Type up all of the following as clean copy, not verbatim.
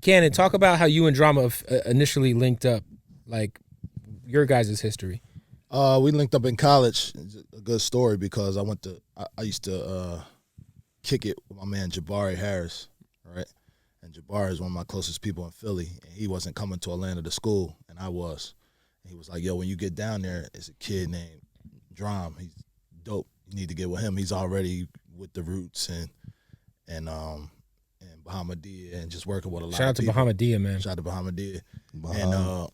Cannon, talk about how you and Drama initially linked up, like your guys' history. We linked up in college. It's a good story because I used to kick it with my man Jabari Harris, right? And Jabari is one of my closest people in Philly. And he wasn't coming to Atlanta to school, and I was. And he was like, yo, when you get down there, it's a kid named Drum. He's dope. You need to get with him. He's already with the Roots and Bahamadia and just working with a lot Shout out of to people. Bahamadia, man. Shout out to Bahamadia. And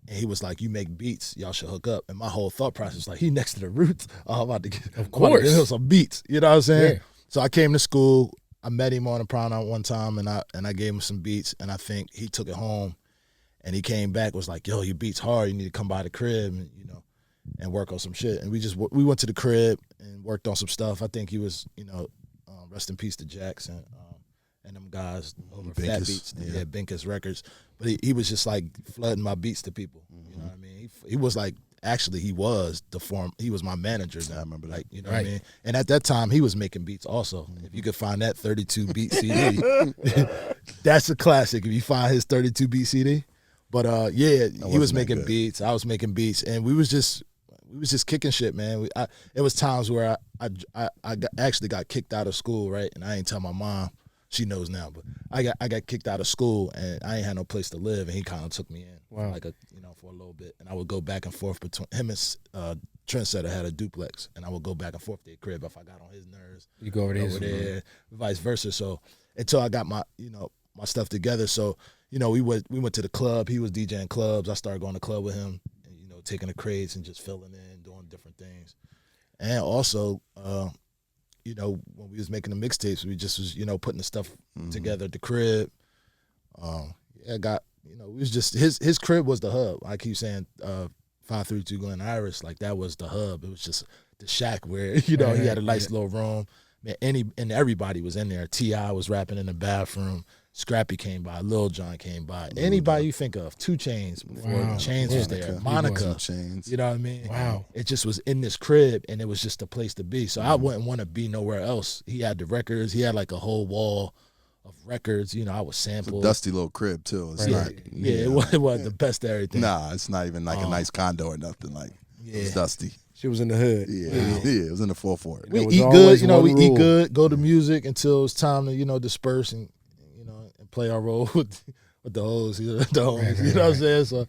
he was like, you make beats, y'all should hook up. And my whole thought process was like, he next to the Roots. Oh, I'm about to get him some beats. You know what I'm saying? Yeah. So I came to school. I met him on a prom night one time, and I gave him some beats, and I think he took it home. And he came back, was like, yo, your beats hard. You need to come by the crib and, and work on some shit. And we went to the crib and worked on some stuff. I think he was, rest in peace to Jackson and them guys over Fat Beats. Yeah, Binkus Records. But he was just like flooding my beats to people. Mm-hmm. You know what I mean? He was like, actually he was my manager then. I remember that. Like, you know what I mean? And at that time he was making beats also. Mm-hmm. If you could find that 32 beat CD, that's a classic. If you find his 32 beat CD. But he was making beats. I was making beats, and we was just kicking shit, man. It was times where I actually got kicked out of school, right? And I ain't tell my mom. She knows now, but I got kicked out of school, and I ain't had no place to live, and he kind of took me in, for a little bit, and I would go back and forth between him and Trendsetter had a duplex, and I would go back and forth to their crib if I got on his nerves. You go over there, vice versa. So until I got my my stuff together, so we went to the club. He was DJing clubs. I started going to club with him, and taking the crates and just filling in, doing different things, and also. When we was making the mixtapes, we just was, putting the stuff together at the crib. We was just, his crib was the hub. I keep saying 532 Glen Iris, like that was the hub. It was just the shack where, he had a nice little room. Man, and everybody was in there. T.I. was rapping in the bathroom. Scrappy came by. Lil Jon came by. Anybody you think of. 2 Chainz before Chains was there. Monica. Chains. You know what I mean? Wow. It just was in this crib, and it was just a place to be. So I wouldn't want to be nowhere else. He had the records. He had like a whole wall of records. I was sampled. It's a dusty little crib, too. It's not. Yeah, it wasn't the best of everything. Nah, it's not even like a nice condo or nothing. Like, it's dusty. She was in the hood. Yeah, it was in the 4-4. We eat good, eat good, go to music until it's time to, disperse and play our role with the hoes, the homies, you know what I'm saying? So